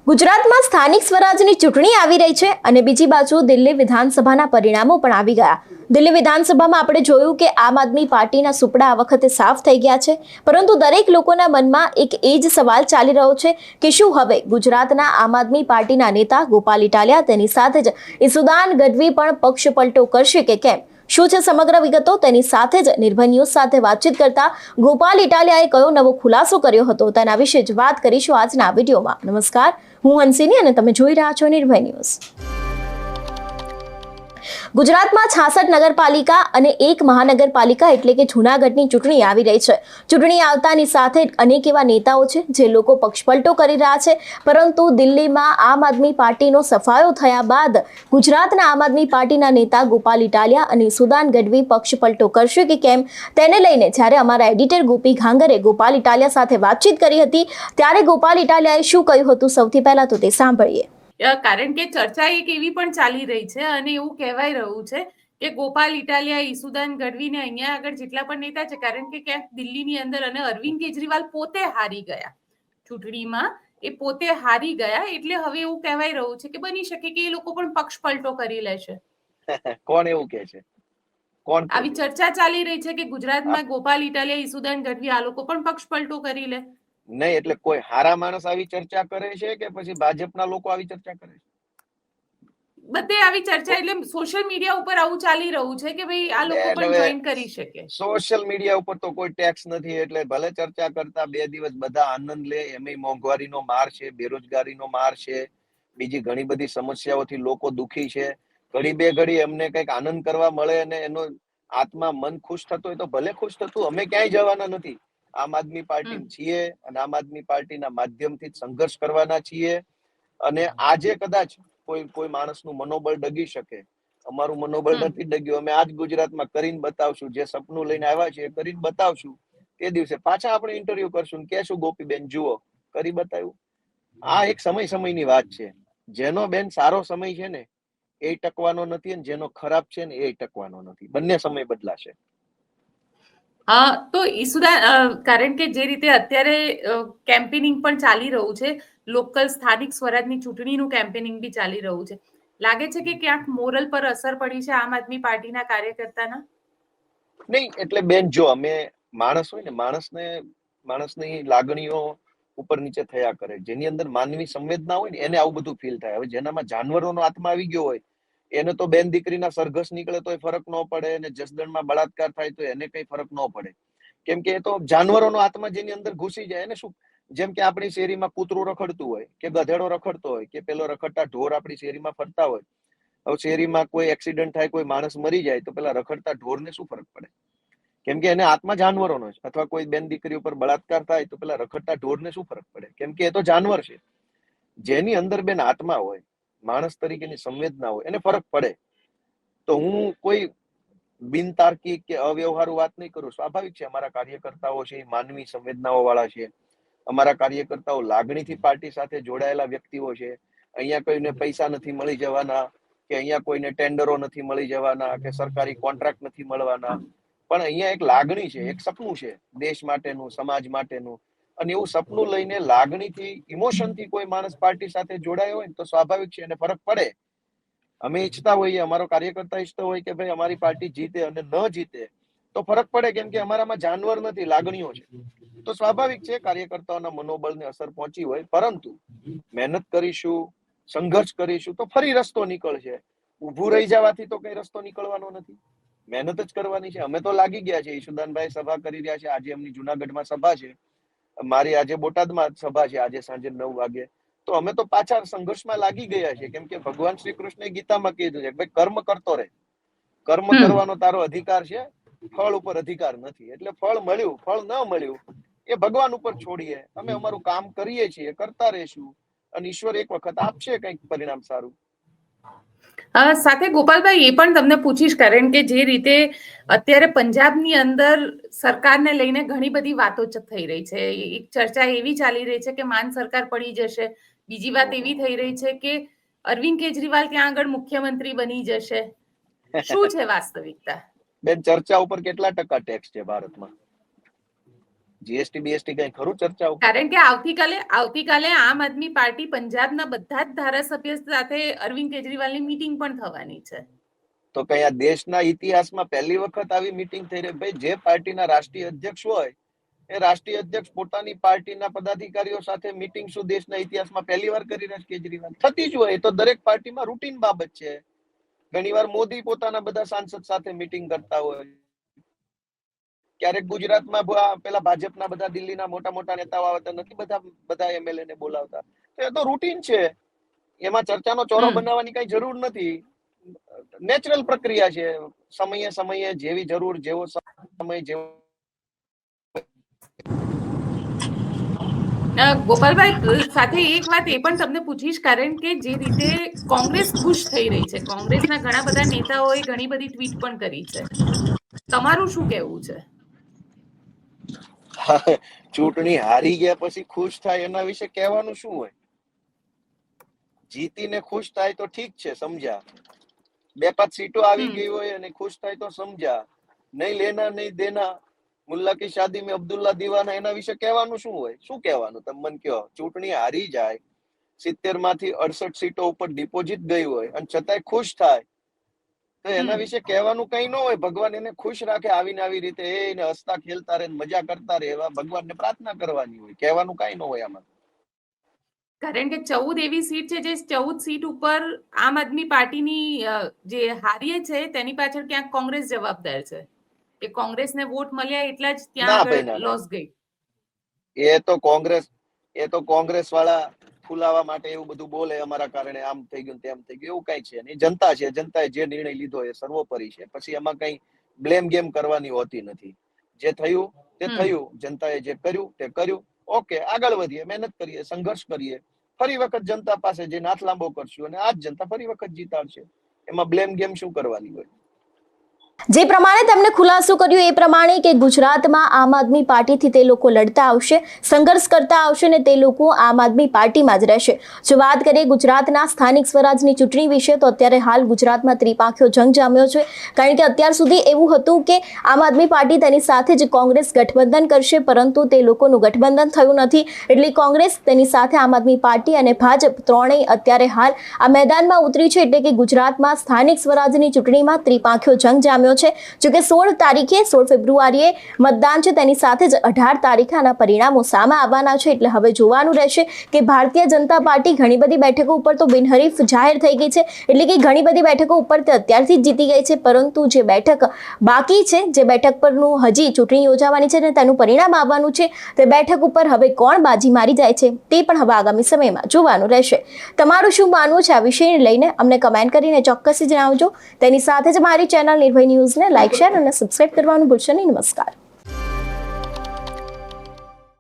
ગુજરાતમાં સ્થાનિક સ્વરાજની ચૂંટણી આવી રહી છે અને બીજી બાજુ દિલ્હી વિધાનસભાના પરિણામો પણ આવી ગયા. દિલ્હી વિધાનસભામાં આપણે જોયું કે આમ આદમી પાર્ટીના સુપડા આ વખતે સાફ થઈ ગયા છે, પરંતુ દરેક લોકોના મનમાં એક એ જ સવાલ ચાલી રહ્યો છે કે શું હવે ગુજરાતના આમ આદમી પાર્ટીના નેતા ગોપાલ ઇટાલિયા તેની સાથે જ ઈસુદાન ગઢવી પણ પક્ષ પલટો કરશે કે કેમ? શું છે સમગ્ર વિગતો? તેની સાથે જ નિર્ભય ન્યૂઝ સાથે વાતચીત કરતા ગોપાલ ઇટાલિયાએ કયો નવો ખુલાસો કર્યો હતો તેના વિશે જ વાત કરીશું આજના વિડીયોમાં. નમસ્કાર, હું હંસિની અને તમે જોઈ રહ્યા છો નિર્ભય ન્યૂઝ. ગુજરાતમાં 66 નગરપાલિકા અને એક મહાનગરપાલિકા એટલે કે જૂનાગઢની ચૂંટણી આવી રહી છે. ચૂંટણી આવતાની સાથે અનેક એવા નેતાઓ છે જે લોકો પક્ષપલટો કરી રહ્યા છે, પરંતુ દિલ્હીમાં આમ આદમી પાર્ટીનો સફાયો થયા બાદ ગુજરાતના આમ આદમી પાર્ટીના નેતા ગોપાલ ઇટાલિયા અને ઈસુદાન ગઢવી પક્ષપલટો કરશે કે કેમ તેને લઈને જ્યારે અમારા એડિટર ગોપી ઘાંગરે ગોપાલ ઇટાલિયા સાથે વાતચીત કરી હતી ત્યારે ગોપાલ ઇટાલિયાએ શું કહ્યું હતું સૌથી પહેલા તો તે સાંભળીએ. કારણ કે ચર્ચા એક એવી પણ ચાલી રહી છે અને એવું કહેવાય રહ્યું છે કે ગોપાલ ઇટાલિયા, ઈસુદાન ગઢવીને અહીંયા આગળ જેટલા પણ નેતા છે, કારણ કે ક્યાંક દિલ્હીની અંદર અને અરવિંદ કેજરીવાલ પોતે હારી ગયા ચૂંટણીમાં, એ પોતે હારી ગયા, એટલે હવે એવું કહેવાય રહ્યું છે કે બની શકે કે એ લોકો પણ પક્ષ પલટો કરી લેશે. કોણ એવું કહે છે? કોણ? આવી ચર્ચા ચાલી રહી છે કે ગુજરાતમાં ગોપાલ ઇટાલિયા, ઈસુદાન ગઢવી આ લોકો પણ પક્ષ પલટો કરી લે. નહીં, એટલે કોઈ હારા માણસ આવી ચર્ચા કરે છે કે પછી ભાજપના લોકો આવી ચર્ચા કરે છે? બધે આવી ચર્ચા, એટલે સોશિયલ મીડિયા ઉપર આવું ચાલી રહ્યું છે કે ભાઈ આ લોકો પણ જોઈન કરી શકે. સોશિયલ મીડિયા ઉપર તો કોઈ ટેક્સ નથી, એટલે ભલે ચર્ચા કરતા 2 દિવસ બધા આનંદ લે. એમાંય મોંઘવારીનો માર છે, બેરોજગારીનો માર છે, બીજી ઘણી બધી સમસ્યાઓથી લોકો દુખી છે. ઘડી બે ઘડી એમને કંઈક આનંદ કરવા મળે અને એનો આત્મા મન ખુશ થતો હોય તો ભલે ખુશ થતું. અમે ક્યાંય જવાના નથી. આમ આદમી પાર્ટી છીએ અને આમ આદમી પાર્ટીના માધ્યમથી સંઘર્ષ કરવાના છીએ. અને આજે કદાચ કોઈ માણસનું મનોબળ ડગી શકે, અમારું મનોબળ નથી ડગ્યું. અમે આજ ગુજરાતમાં કરીને બતાવશું. જે સપનું લઈને આવ્યા છે એ કરીને બતાવશું. તે દિવસે પાછા આપણે ઇન્ટરવ્યુ કરશું ને કહેશું ગોપીબેન જુઓ કરી બતાવ્યું. આ એક સમયની વાત છે. જેનો બેન સારો સમય છે ને એ ટકવાનો નથી અને જેનો ખરાબ છે ને એ ટકવાનો નથી. બંને સમય બદલાશે. તો ઈસુદાન, કારણ કે જે રીતે અત્યારે કેમ્પેનિંગ પણ ચાલી રહ્યું છે, લોકલ સ્થાનિક સ્વરાજની ચૂંટણીનું કેમ્પેનિંગ બી ચાલી રહ્યું છે, લાગે છે કે ક્યાંક મોરલ પર અસર પડી છે આમ આદમી પાર્ટીના કાર્યકર્તાના? નહીં, એટલે બેન જો અમે માણસ હોય ને, માણસની લાગણીઓ ઉપર નીચે થયા કરે. જેની અંદર માનવી સંવેદના હોય ને એને આવું બધું ફીલ થાય. હવે જેનામાં જાનવરોનો આત્મા આવી ગયો હોય એને તો બેન દીકરીના સરઘસ નીકળે તોય ફરક ન પડે, અને જસદણમાં બળાત્કાર થાય તો એને કઈ ફરક ન પડે, કેમ કે એ તો જાનવરોનો આત્મા જેની અંદર ઘૂસી જાય. એને શું, જેમ કે આપણી શેરીમાં કૂતરું રખડતું હોય કે ગધેડો રખડતો હોય કે પેલો રખડતા ઢોર આપણી શેરીમાં ફરતા હોય. હવે શેરીમાં કોઈ એક્સિડન્ટ થાય, કોઈ માણસ મરી જાય તો પેલા રખડતા ઢોરને શું ફરક પડે? કેમ કે એને આત્મા જાનવરોનો છે. અથવા કોઈ બેન દીકરી ઉપર બળાત્કાર થાય તો પેલા રખડતા ઢોરને શું ફરક પડે? કેમ કે એ તો જાનવર છે. જેની અંદર બેન આત્મા હોય, માણસ તરીકેની સંવેદના હોય, એને ફરક પડે. તો હું કોઈ બિનતાર્કિક કે અવ્યવહારુ વાત નહીં કરું. સ્વાભાવિક છે, અમારા કાર્યકર્તાઓ છે એ માનવી સંવેદનાઓ વાળા છે. અમારા કાર્યકર્તાઓ લાગણીથી પાર્ટી સાથે જોડાયેલા વ્યક્તિઓ છે. અહીંયા કોઈને પૈસા નથી મળી જવાના, કે અહીંયા કોઈને ટેન્ડરો નથી મળી જવાના, કે સરકારી કોન્ટ્રાક્ટ નથી મળવાના. પણ અહીંયા એક લાગણી છે, એક સપનું છે દેશ માટેનું, સમાજ માટેનું. અને એવું સપનું લઈને લાગણીથી, ઇમોશનથી કોઈ માણસ પાર્ટી સાથે જોડાયો હોય ને તો સ્વાભાવિક છે એને ફરક પડે. અમે ઈચ્છતા હોઈએ, અમારો કાર્યકર્તા ઈચ્છતો હોય કે ભાઈ અમારી પાર્ટી જીતે, અને ન જીતે તો ફરક પડે, કેમ કે અમારામાં જાનવર નથી, લાગણીઓ છે. તો સ્વાભાવિક છે કાર્યકર્તાઓના મનોબળને અસર પહોંચી હોય. પરંતુ મહેનત કરીશું, સંઘર્ષ કરીશું તો ફરી રસ્તો નીકળશે. ઊભું રહી જવાથી તો કઈ રસ્તો નીકળવાનો નથી. મહેનત જ કરવાની છે. અમે તો લાગી ગયા છે. ઈસુદાનભાઈ સભા કરી રહ્યા છે. આજે એમની જુનાગઢમાં સભા છે, મારી આજે બોટાદમાં સભા છે, આજે સાંજે 9 વાગે. તો અમે તો પાછા સંઘર્ષમાં લાગી ગયા છે, કેમ કે ભગવાન શ્રી કૃષ્ણે ગીતામાં કીધું છે ભાઈ કર્મ કરતો રહે. કર્મ કરવાનો તારો અધિકાર છે, ફળ ઉપર અધિકાર નથી. એટલે ફળ મળ્યું, ફળ ન મળ્યું એ ભગવાન ઉપર છોડીએ. અમે અમારું કામ કરીએ છીએ, કરતા રહીશું, અને ઈશ્વર એક વખત આપશે કંઈક પરિણામ સારું. સાથે ગોપાલભાઈ એ પણ તમને પૂછીશ, કારણ કે જે રીતે અત્યારે પંજાબની અંદર સરકારને લઈને ઘણી બધી વાતો થઈ રહી છે. એક ચર્ચા એવી ચાલી રહી છે કે માન સરકાર પડી જશે. બીજી વાત એવી થઈ રહી છે કે અરવિંદ કેજરીવાલ ત્યાં આગળ મુખ્યમંત્રી બની જશે. શું છે વાસ્તવિકતા? બેન, ચર્ચા ઉપર કેટલા ટકા ટેક્સ છે ભારતમાં? જીએસટી બીએસટી કઈ ખરું ચર્ચા ઉપર? કારણ કે આવતીકાલે આમ આદમી પાર્ટી પંજાબના બધા જ ધારાસભ્ય સાથે અરવિંદ કેજરીવાલની મીટિંગ પણ થવાની છે. તો કઈ આ દેશના ઇતિહાસમાં પહેલી વખત આવી મીટિંગ થઈ રહી? ભાઈ, જે પાર્ટીના રાષ્ટ્રીય અધ્યક્ષ હોય એ રાષ્ટ્રીય અધ્યક્ષ પોતાની પાર્ટીના પદાધિકારીઓ સાથે મીટિંગ શું દેશના ઇતિહાસમાં પહેલી વાર કરી રહ્યા છે કેજરીવાલ? થતી જ હોય, એ તો દરેક પાર્ટીમાં રૂટીન બાબત છે. ઘણીવાર મોદી પોતાના બધા સાંસદ સાથે મીટિંગ કરતા હોય, ક્યારેક ગુજરાતમાં પેલા ભાજપના બધા દિલ્હીના મોટા મોટા નેતાઓ આવે તો નથી બધા એમએલએ ને બોલાવતા. એ તો રૂટીન છે, એમાં ચર્ચાનો ચોરો બનાવવાની કઈ જરૂર નથી. નેચરલ પ્રક્રિયા છે. સમયે જેવી જરૂર, જેવો સમય, જેવો. ગોપાલભાઈ, સાથે એક વાત એ પણ તમને પૂછીશ, કારણ કે જે રીતે કોંગ્રેસ ખુશ થઈ રહી છે, કોંગ્રેસના ઘણા બધા નેતાઓએ ઘણી બધી ટ્વીટ પણ કરી છે, તમારું શું કહેવું છે? ચૂંટણી હારી ગયા પછી ખુશ થાય એના વિશે કહેવાનું શું હોય? જીતીને ખુશ થાય તો ઠીક છે, સમજ્યા. 2-5 સીટો આવી ગઈ હોય અને ખુશ થાય તો સમજ્યા. નહીં લેના નહીં દેના, મુલ્લા કી શાદી મેં અબ્દુલ્લા દીવાના, એના વિશે કહેવાનું શું હોય? શું કહેવાનું? તમે મને કહો. ચૂંટણી હારી જાય, 70 માંથી 68 સીટો ઉપર ડિપોઝિટ ગઈ હોય અને છતાંય ખુશ થાય, તો એના વિશે કહેવાનું કઈ ન હોય. ભગવાન એને ખુશ રાખે આવીને આવી રીતે, એને હસતા ખેલતા રહે, મજા કરતા રહે, એવા ભગવાનને પ્રાર્થના કરવાની હોય. કહેવાનું કઈ ન હોય આમાં. કારણ કે 14 એવી સીટ છે, જે 14 સીટ ઉપર આમ આદમી પાર્ટીની જે હારીએ છે તેની પાછળ ક્યાંક કોંગ્રેસ જવાબદાર છે, કે કોંગ્રેસને વોટ મળ્યા એટલા જ ત્યાં આગળ લોસ ગઈ. એ તો કોંગ્રેસ વાળા ફૂલાવા માટે એવું બધું બોલે, અમારા કારણે આમ થઈ ગયું તેમ થઈ ગયું, એવું કઈ છે નહીં. જનતા છે, જનતાએ જે નિર્ણય લીધો એ સર્વોપરી છે. પછી એમાં કઈ બ્લેમ ગેમ કરવાની હોતી નથી. જે થયું તે થયું, જનતાએ જે કર્યું તે કર્યું. ઓકે, આગળ વધીએ, મહેનત કરીએ, સંઘર્ષ કરીએ, ફરી વખત જનતા પાસે જઈને હાથ લાંબો કરશું અને આજ જનતા ફરી વખત જીતાડશે. એમાં બ્લેમ ગેમ શું કરવાની હોય? જે પ્રમાણે તેમણે ખુલાસો કર્યો એ પ્રમાણે કે ગુજરાતમાં આમ આદમી પાર્ટીથી તે લોકો લડતા આવશે, સંઘર્ષ કરતા આવશે અને તે લોકો આમ આદમી પાર્ટીમાં જ રહેશે. જો વાત કરીએ ગુજરાતના સ્થાનિક સ્વરાજની ચૂંટણી વિશે, તો અત્યારે હાલ ગુજરાતમાં ત્રિપાંખીયો જંગ જામ્યો છે. કારણ કે અત્યાર સુધી એવું હતું કે આમ આદમી પાર્ટી તેની સાથે જ કોંગ્રેસ ગઠબંધન કરશે, પરંતુ તે લોકોનું ગઠબંધન થયું નથી. એટલે કોંગ્રેસ, તેની સાથે આમ આદમી પાર્ટી અને ભાજપ ત્રણેય અત્યારે હાલ આ મેદાનમાં ઉતરી છે. એટલે કે ગુજરાતમાં સ્થાનિક સ્વરાજની ચૂંટણીમાં ત્રિપાંખીયો જંગ જામ્યો છે. જોકે 16 ફેબ્રુઆરીએ મતદાન છે, તેની સાથે જ 18 તારીખે આના પરિણામો સામે આવવાના છે. એટલે હવે જોવાનું રહેશે કે ભારતીય જનતા પાર્ટી ઘણી બધી બેઠકો ઉપર તો બિનહરીફ જાહેર થઈ ગઈ છે. એટલે કે ઘણી બધી બેઠકો ઉપર તે અત્યારથી જ જીતી ગઈ છે, પરંતુ જે બેઠક બાકી છે, જે બેઠક પરનું હજી ચૂંટણી યોજાવાની છે અને તેનું પરિણામ આવવાનું છે, તે બેઠક ઉપર હવે કોણ બાજી મારી જાય છે તે પણ હવે આગામી સમયમાં જોવાનું રહેશે. તમારું શું માનવું છે આ વિષયને લઈને અમને કમેન્ટ કરીને ચોક્કસથી જણાવજો. તેની સાથે જ મારી ચેનલ નિર્ભય ન્યૂઝને લાઇક, શેર અને સબસ્ક્રાઇબ કરવાનું ભૂલશો નહીં. નમસ્કાર.